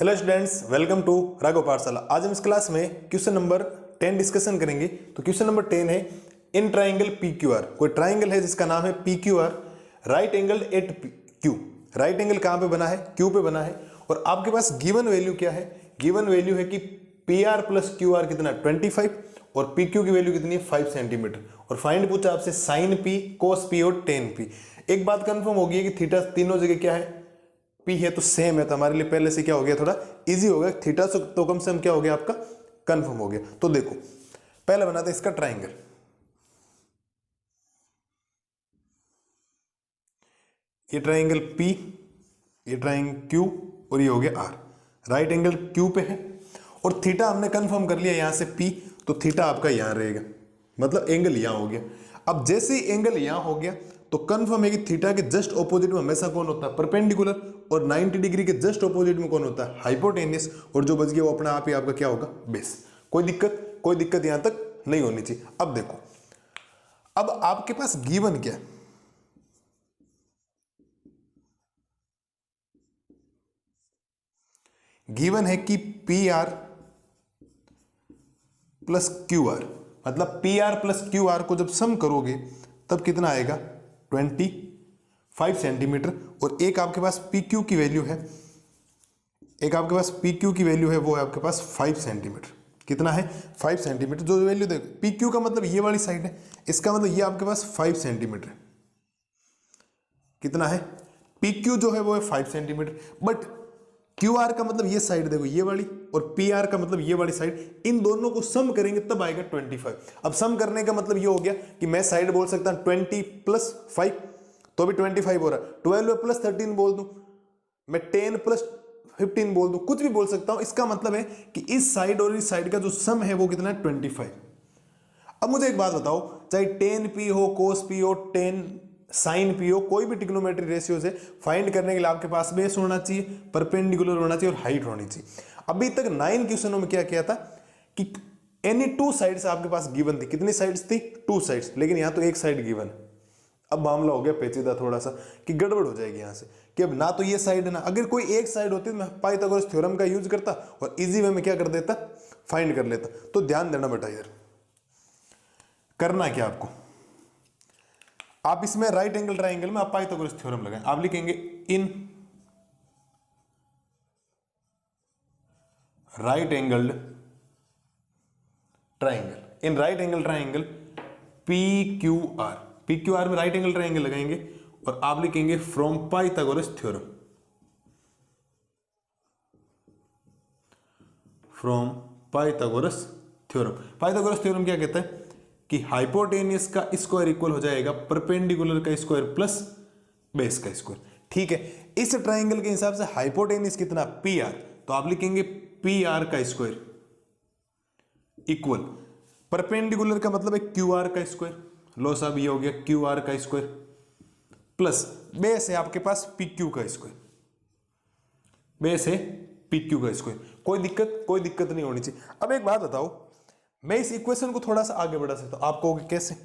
Hello students, welcome to Raghav Pathshala. आज हम इस क्लास में क्वेश्चन नंबर 10 डिस्कशन करेंगे। तो क्वेश्चन नंबर 10 है, इन ट्राइंगल PQR, कोई ट्राइंगल है जिसका नाम है PQR, right angle at Q। Right angle कहां पे बना है? Q पे बना है। और आपके पास गिवन वैल्यू क्या है? गिवन वैल्यू है कि PR प्लस QR कितना 25 और PQ की वैल्यू कितनी है 5 सेंटीमीटर। और फाइंड पूछा आपसे साइन P, कोस P और टेन P। एक बात कंफर्म हो गई है कि थीटा तीनों जगह क्या है? P है, तो सेम है, तो हमारे लिए पहले से क्या हो गया, थोड़ा इजी हो गया। थीटा से तो कम से कम क्या हो गया आपका, कंफर्म हो गया। तो देखो पहले बनाते हैं इसका ट्राइंगल। ये ट्राइंगल P, ये ट्राइंगल Q और ये हो गया R। राइट एंगल Q पे है और थीटा हमने कंफर्म कर लिया यहां से P, तो थीटा आपका यहां रहेगा, मतलब एंगल यहां हो गया। अब जैसे ही एंगल यहां हो गया तो कंफर्म है कि थीटा के जस्ट ऑपोजिट में हमेशा कौन होता है? परपेंडिकुलर। और 90 डिग्री के जस्ट ऑपोजिट में कौन होता है? हाइपोटेनियस। और जो बच गया वो अपना आप ही आपका क्या होगा? बेस। कोई दिक्कत यहां तक नहीं होनी चाहिए। अब देखो, अब आपके पास गिवन क्या है? गिवन है कि PR प्लस QR, मतलब PR प्लस QR को जब सम करोगे तब कितना आएगा? 25 सेंटीमीटर। और एक आपके पास PQ की वैल्यू है, एक आपके पास PQ की वैल्यू है, वो है आपके पास 5 सेंटीमीटर। कितना है? 5 सेंटीमीटर। जो वैल्यू देखो, PQ का मतलब ये वाली साइड है, इसका मतलब ये आपके पास 5 सेंटीमीटर। कितना है? PQ जो है वो है 5 सेंटीमीटर, बट QR का मतलब ये साइड देखो, ये वाली, और PR का मतलब ये वाली साइड। इन दोनों को सम करेंगे तब आएगा 25। अब सम करने का मतलब ये हो गया कि मैं साइड बोल सकता हूं 20 प्लस 5, तो भी 25 हो रहा है। 12 प्लस 13 बोल दूं, मैं 10 प्लस 15 बोल दूं, कुछ भी बोल सकता हूं। इसका मतलब है कि इस साइड और इस साइड का जो सम है वो कितना है? 25। अब मुझे एक बात बताओ, चाहे 10P हो, cos P हो, 10 साइन P हो, कोई भी ट्रिग्नोमेट्रिक रेशियो से फाइंड करने के लिए आपके पास बेस होना चाहिए, परपेंडिकुलर होना चाहिए और हाइट होनी चाहिए। अभी तक 9 क्वेश्चनों में क्या किया था कि एनी टू साइड्स आपके पास गिवन थी। कितनी साइड्स थी? 2 साइड्स। लेकिन यहां तो एक साइड गिवन है। अब मामला हो गया पेचीदा थोड़ा सा, कि गड़बड़ हो जाएगी यहां से, कि अब ना तो ये साइड है ना, अगर कोई एक साइड होती तो मैं पाइथागोरस थ्योरम का यूज करता और इजी वे में क्या कर देता, फाइंड कर लेता। तो ध्यान देना बेटा, यार करना क्या आपको, आप इसमें राइट एंगल ट्राइंगल में आप पाइथागोरस थ्योरम लगाएं। आप लिखेंगे in right angled triangle, in right angle triangle PQR। PQR में राइट एंगल ट्राइंगल लगाएंगे और आप लिखेंगे from Pythagoras theorem, from Pythagoras theorem. Pythagoras theorem क्या कहता है कि हाइपोटेनियस का स्क्वायर इक्वल हो जाएगा परपेंडिकुलर का स्क्वायर प्लस बेस का स्क्वायर। ठीक है, इस ट्राइंगल के हिसाब से हाइपोटेनियस कितना? PR, तो आप लिखेंगे PR का स्क्वायर इक्वल परपेंडिकुलर का मतलब है QR का स्क्वायर, लो साहब ये हो गया QR का स्क्वायर, प्लस बेस है आपके पास PQ का स्क्वायर, बेस है PQ का स्क्वायर। कोई दिक्कत नहीं होनी चाहिए। अब एक बात बताओ, मैं इस इक्वेशन को थोड़ा सा आगे बढ़ा सकता हूं। आप कहोगे कैसे?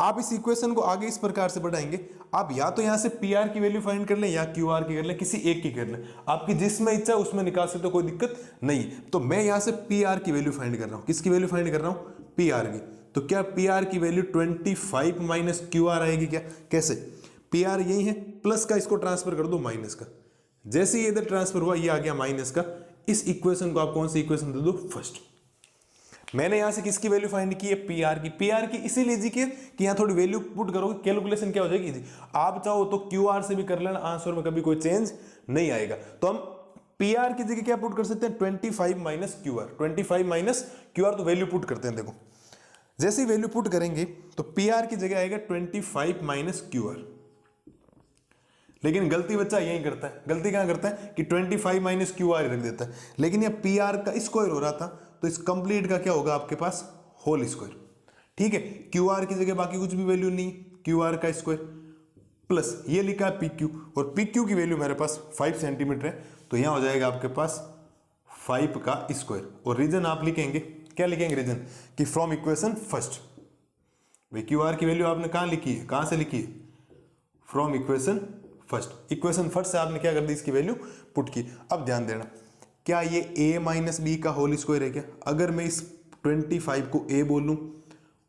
आप इस इक्वेशन को आगे इस प्रकार से बढ़ाएंगे, आप या तो यहां से PR की वैल्यू फाइंड कर लें या QR की कर लें, किसी एक की कर लें, आपकी जिसमें इच्छा उसमें निकाल सकते हो, कोई दिक्कत नहीं। तो मैं यहां से PR की वैल्यू फाइंड कर रहा हूं। किसकी वैल्यू फाइंड कर रहा हूं? PR की। तो क्या PR की वैल्यू 25 माइनस QR आएगी क्या? कैसे? PR यही है, प्लस का इसको ट्रांसफर कर दो माइनस का, जैसे ही इधर ट्रांसफर हुआ ये आ गया माइनस का। इस इक्वेशन को आप कौन सी इक्वेशन दे दो? फर्स्ट। मैंने यहां से किसकी वैल्यू फाइंड की है? PR की इसीलिए जी कि यहां थोड़ी वैल्यू पुट करोगे, कैलकुलेशन क्या हो जाएगी इजी। आप चाहो तो QR से भी कर लेना, आंसर में कभी कोई चेंज नहीं आएगा। तो हम PR की जगह क्या पुट कर सकते हैं? 25 माइनस QR। 25 माइनस QR, तो वैल्यू पुट करते हैं। देखो जैसे ही वैल्यू पुट करेंगे तो PR की जगह आएगा 25 माइनस QR। लेकिन गलती बच्चा यही करता है, गलती क्या करता है कि 25 माइनस QR रख देता है। लेकिन यह PR का स्क्वायर हो रहा था, तो इस कंप्लीट का क्या होगा आपके पास? Whole square. ठीक है, QR की जगह बाकी कुछ भी वैल्यू नहीं, QR का स्क्वायर प्लस ये लिखा है PQ, और PQ की वैल्यू मेरे पास 5 सेंटीमीटर है, तो यहां हो जाएगा आपके पास 5 का स्क्वायर। और रीजन आप लिखेंगे, क्या लिखेंगे रीजन? कि फ्रॉम इक्वेशन फर्स्ट। भाई QR की वैल्यू आपने कहां लिखी है? कहां से लिखी है? From equation first. Equation first से आपने क्या कर दी? इसकी वैल्यू पुट की। अब ध्यान देना, क्या ये a माइनस बी का होल स्क्वायर है क्या? अगर मैं इस 25 को a बोलूं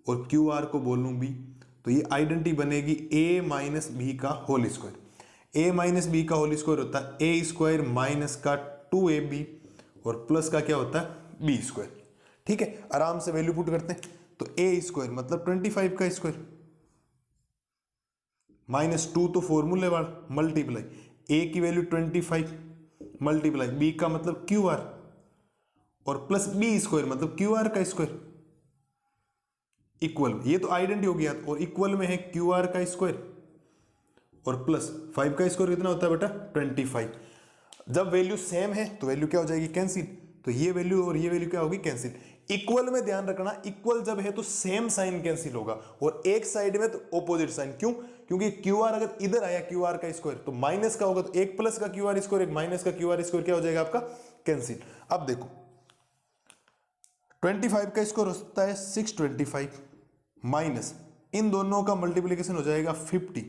और QR को बोलूं b, तो ये आइडेंटिटी बनेगी a माइनस बी का whole square. a minus B का होल स्क्वायर होता है a स्क्वायर माइनस का 2ab और प्लस का क्या होता है b स्क्वायर। ठीक है, आराम से वैल्यू पुट करते हैं। तो a स्क्वायर मतलब 25 का स्क्वायर माइनस 2 तो फॉर्मूले वाला मल्टीप्लाई a की वैल्यू 25 मल्टीप्लाई b का मतलब QR और प्लस b स्क्वायर मतलब QR का स्क्वायर इक्वल, ये तो आइडेंटिटी हो गया और इक्वल में है QR का स्क्वायर और प्लस 5 का स्क्वायर कितना होता है बेटा 25। जब वैल्यू सेम है तो वैल्यू क्या हो जाएगी कैंसिल, तो ये वैल्यू और ये वैल्यू क्या होगी कैंसिल। इक्वल में ध्यान रखना, इक्वल जब है तो सेम साइन कैंसिल होगा और एक साइड में तो ऑपोजिट साइन। क्यों? क्योंकि QR अगर इधर आया QR का स्क्वायर तो माइनस का होगा, तो एक प्लस का QR स्क्वायर एक माइनस का QR स्क्वायर क्या हो जाएगा आपका कैंसिल। अब देखो 25 का स्क्वायर होता है 625 माइनस इन दोनों का मल्टीप्लीकेशन हो जाएगा 50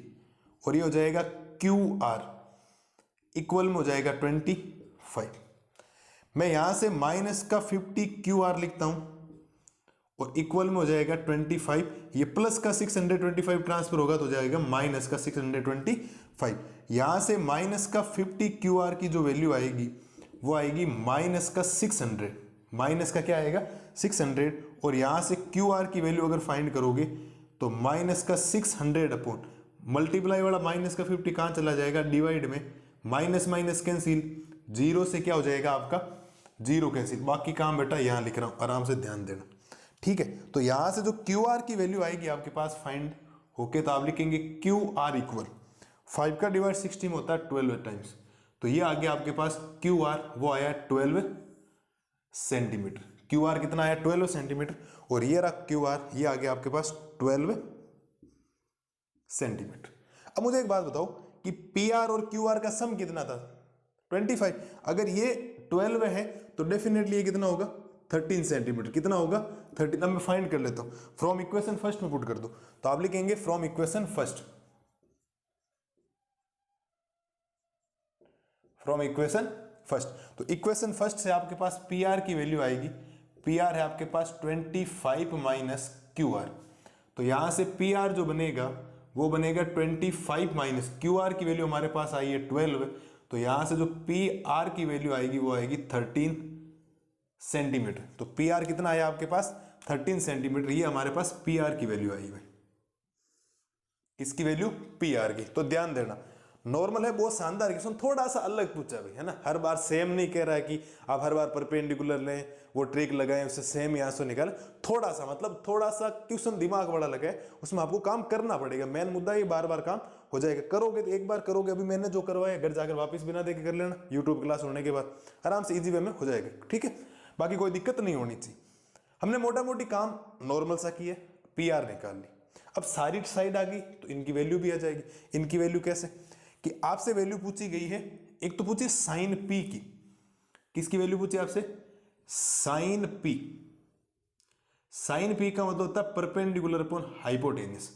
और ये हो जाएगा QR इक्वल में हो जाएगा 25। मैं यहां से माइनस का 50 QR लिखता हूं और इक्वल में हो जाएगा 25। ये प्लस का 625 ट्रांसफर होगा तो हो जाएगा माइनस का 625। यहां से माइनस का 50 QR की जो वैल्यू आएगी वो आएगी माइनस का 600, माइनस का क्या आएगा 600 और यहां से QR की वैल्यू अगर फाइंड करोगे तो माइनस का 600 अपॉन मल्टीप्लाई वाला माइनस का 50 कहां चला जाएगा डिवाइड में, माइनस माइनस कैंसिल, जीरो से क्या हो जाएगा आपका जीरो कैंसिल। बाकी काम बेटा यहां लिख रहा हूं, आराम से ध्यान देना। ठीक है, तो यहां से जो QR की वैल्यू आएगी आपके पास फाइंड होके तो आप लिखेंगे QR इक्वल 5 का डिवाइड 60 में होता है 12 टाइम्स, तो ये आ गया आपके पास QR वो आया 12 सेंटीमीटर। QR कितना आया 12 सेंटीमीटर और ये रहा QR ये आ गया आपके पास 12 सेंटीमीटर। अब मुझे एक बात बताओ कि PR और QR का सम कितना था 25। अगर ये 12 है तो डेफिनेटली ये कितना होगा 13 सेंटीमीटर, कितना होगा 13। अब मैं फाइंड कर लेता हूं, फ्रॉम इक्वेशन फर्स्ट में पुट कर दो, तो आप लिखेंगे from equation first, from equation first. तो इक्वेशन फर्स्ट से आपके पास PR की वैल्यू आएगी, PR है आपके पास 25 माइनस QR, तो यहां से PR जो बनेगा वो बनेगा 25 माइनस QR की वैल्यू हमारे पास आई है 12, तो यहां से जो PR की वैल्यू आएगी वो आएगी 13 सेंटीमीटर। तो PR कितना आया आपके पास 13 सेंटीमीटर, ये हमारे पास PR की वैल्यू आई भाई, इसकी वैल्यू PR की। तो ध्यान देना नॉर्मल है, बहुत शानदार क्वेश्चन, थोड़ा सा अलग पूछा भाई है ना, हर बार सेम नहीं कह रहा है कि आप हर बार परपेंडिकुलर लें वो ट्रिक लगाएं उससे सेम यहाँ से निकालें, थोड़ा सा मतलब थोड़ा सा क्वेश्चन दिमाग बड़ा लगा है, उसमें आपको काम करना पड़ेगा। मेन मुद्दा ये बार बार काम हो जाएगा, करोगे तो एक बार करोगे, अभी मैंने जो करवाया घर जाकर वापस बिना देखे कर लेना, यूट्यूब क्लास होने के बाद आराम से इजी वे में हो जाएगा। ठीक है, बाकी कोई दिक्कत नहीं होनी चाहिए। हमने मोटा मोटी काम नॉर्मल सा किया, PR निकाल ली। अब सारी साइड आ गई तो इनकी वैल्यू भी आ जाएगी। इनकी वैल्यू कैसे कि आपसे वैल्यू पूछी गई है, एक तो पूछी साइन P की, किसकी वैल्यू पूछी आपसे साइन P। साइन P का मतलब होता है परपेंडिकुलर अपॉन हाइपोटेनियस,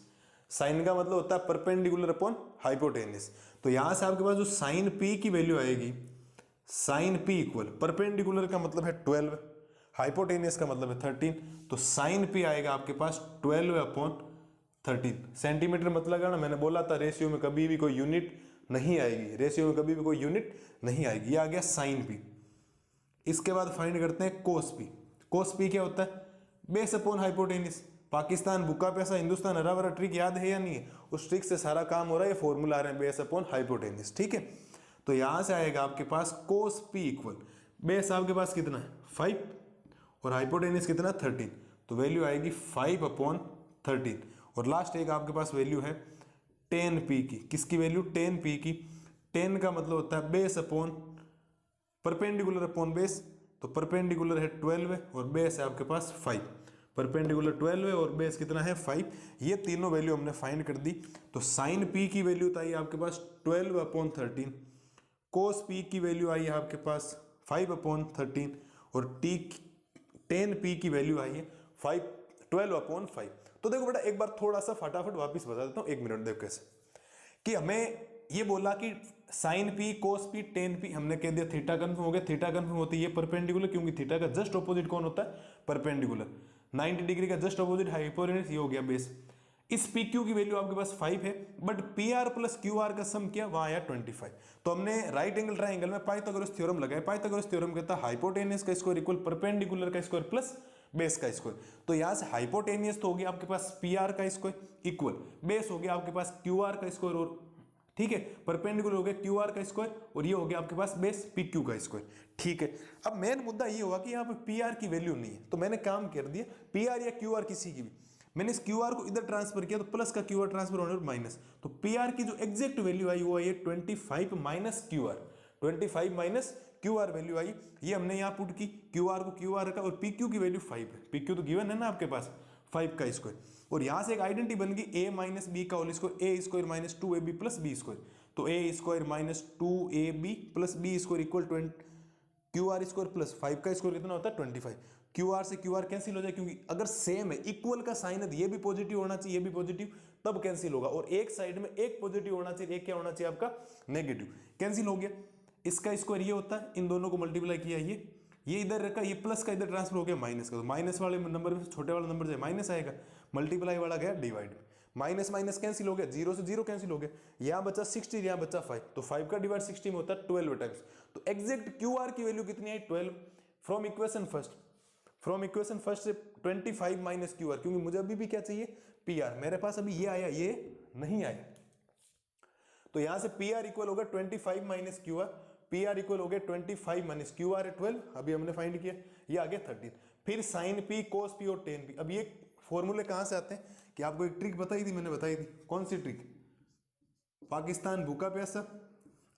साइन का मतलब होता है परपेंडिकुलर अपॉन हाइपोटेनियस। तो यहां से आपके पास जो साइन P की वैल्यू आएगी, साइन P इक्वल परपेंडिकुलर का मतलब है 12, हाइपोटेनियस का मतलब है 13, तो साइन P आएगा आपके पास 12 अपॉन 13 सेंटीमीटर। मतलब ना मैंने बोला था रेशियो में कभी भी कोई यूनिट नहीं आएगी, रेशियो में कभी भी कोई यूनिट नहीं आएगी। ये आ गया साइन P। इसके बाद फाइंड करते हैं कोस P। कोस P क्या होता है बेस अपॉन हाइपोटेनियस। पाकिस्तान भूखा पैसा हिंदुस्तान हरा भरा ट्रिक याद है या नहीं है, उस ट्रिक से सारा काम हो रहा है, ये फॉर्मूला आ रहे हैं बेस अपॉन हाइपोटेनियस। ठीक है, तो यहां से आएगा आपके पास कोस P इक्वल बेस आपके पास कितना है 5 और हाइपोटेनियस कितना 13, तो वैल्यू आएगी 5 अपॉन 13 और लास्ट एक आपके पास वैल्यू है 10P की, किसकी वैल्यू 10P की। 10 का मतलब होता है base upon perpendicular upon base, तो परपेंडिकुलर है 12 और बेस है आपके पास 5, परपेंडिकुलर 12 और बेस कितना है 5। ये तीनों वैल्यू हमने फाइंड कर दी। तो साइन P की वैल्यू तो आई आपके पास 12 अपॉन 13, कोस P की वैल्यू आई है आपके पास 5 अपॉन 13 और 10P की वैल्यू आई है 12 अपॉन 5। तो देखो बेटा एक बार थोड़ा सा फटाफट वापस बता देता हूँ, 1 मिनट देखो कैसे कि हमें ये बोला कि sign P cos P ten P हमने कह दिया थीटा कन्फर्म हो गया। थीटा कन्फर्म होती है परपेंडिकुलर, क्योंकि थीटा का जस्ट ऑपोजिट कौन होता है? परपेंडिकुलर। 90 डिग्री का जस्ट ऑपोजिट हाइपोटेन्यूज, ये हो गया बेस। इस पी क्यू की वैल्यू आपके पास 5 है, but P R plus Q R का सम किया, वहां आया 25। तो हमने राइट एंगल ट्राइंगल में पाइथागोरस थ्योरम लगाया। पाइथागोरस थ्योरम कहता है हाइपोटेनियस का स्क्वायर इक्वल परपेंडिकुलर का स्क्वायर प्लस बेस का स्क्वायर। तो यहां से हाइपोटेनियस तो हो गया आपके पास पी आर का स्क्वायर इक्वल बेस हो गया आपके पास क्यू आर का स्क्वायर, और ठीक है परपेंडिकुलर हो गया क्यू आर का स्क्वायर, और ये हो गया आपके पास बेस पी क्यू का स्क्वायर। ठीक है, अब मेन मुद्दा ये हुआ कि यहाँ पे पी आर की वैल्यू नहीं है, तो मैंने काम कर दिया पी आर या क्यू आर किसी की भी, मैंने इस क्यू आर को इधर ट्रांसफर किया तो प्लस का क्यू आर ट्रांसफर होने पर माइनस, तो पी आर की जो एग्जैक्ट वैल्यू आई वो आई 25 minus Q R. 25 minus Q R value आई, ये हमने यहाँ पुट की, क्यू आर को क्यू आर रखा, और पी क्यू की वैल्यू 5 है। पी क्यू तो गिवन है ना आपके पास 5 का स्क्वायर, और यहां से एक आइडेंटिटी बन गई ए माइनस बी का whole square, a square minus 2ab plus b square. तो a square minus 2ab plus b square equal Q R square plus 5 का स्क्वायर कितना होता है 25। क्यू आर से क्यू आर कैंसिल हो जाए, क्योंकि अगर सेम है इक्वल का साइन है, ये भी पॉजिटिव होना चाहिए, ये भी पॉजिटिव, तब कैंसिल होगा, और एक साइड में एक पॉजिटिव होना चाहिए, एक क्या होना चाहिए आपका नेगेटिव, कैंसिल हो गया। इसका स्क्वायर ये होता है, इन दोनों को मल्टीप्लाई किया, ये इधर रखा, ये प्लस का इधर ट्रांसफर हो गया माइनस का, तो माइनस वाले नंबर में छोटे वाला नंबर जाए माइनस आएगा, मल्टीप्लाई वाला गया डिवाइड में, माइनस माइनस कैंसिल हो गया, 0 से 0 कैंसिल हो गया, यहाँ बचा 60, यहाँ बचा 5, तो 5 का डिवाइड 60 में होता है 12 टाइम्स। तो एग्जैक्ट क्यू आर की वैल्यू कितनी आई 12 फ्रॉम इक्वेशन फर्स्ट से 25 माइनस क्यू आर, क्योंकि मुझे अभी भी क्या चाहिए पी आर, मेरे पास अभी ये आया, ये नहीं आया, तो यहां से पी आर इक्वल होगा 25 minus Q are, P R equal हो गया 25 माइनस क्यू आर है 12, अभी हमने फाइंड किया, ये आ गया 13। फिर साइन पी कोस पी और टेन पी। अब ये फॉर्मूले कहां से आते हैं कि आपको एक ट्रिक बताई थी, मैंने बताई थी, कौन सी ट्रिक? पाकिस्तान भूखा प्यासा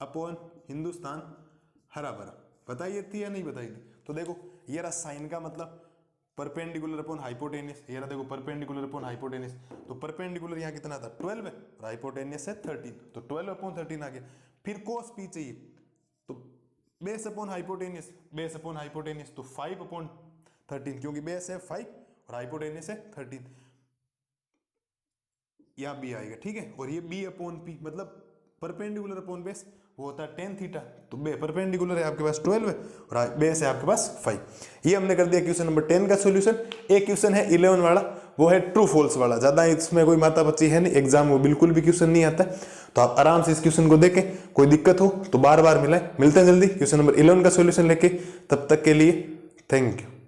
अपॉन हिंदुस्तान हरा भरा, बताई थी या नहीं बताई थी? तो देखो ये रहा साइन का मतलब परपेंडिकुलर अपॉन हाइपोटेनियस, ये रहा देखो परपेंडिकुलर अपॉन हाइपोटेनियस, तो परपेंडिकुलर यहाँ कितना था 12 है, और हाइपोटेनियस है 13, तो 12 अपॉन 13 आ गया। फिर कोस पी चाहिए, तो बेस अपॉन हाइपोटेनियस, तो 5 अपॉन 13, क्योंकि बेस है 5 और हाइपोटेनियस है 13, या बी आएगा, ठीक है। और ये बी अपॉन पी मतलब परपेंडिकुलर अपॉन बेस, वो होता है tan थीटा, तो परपेंडिकुलर है आपके पास 12 है और बेस है आपके पास 5। ये हमने कर दिया क्वेश्चन नंबर 10 का सॉल्यूशन। एक क्वेश्चन है 11 वाला, वो है ट्रू फॉल्स वाला, ज्यादा इसमें कोई माता बच्ची है नहीं, एग्जाम वो बिल्कुल भी क्वेश्चन नहीं आता है, तो आप आराम से इस क्वेश्चन को देखें, कोई दिक्कत हो तो बार बार मिलते हैं जल्दी क्वेश्चन नंबर 11 का सॉल्यूशन लेके। तब तक के लिए थैंक यू।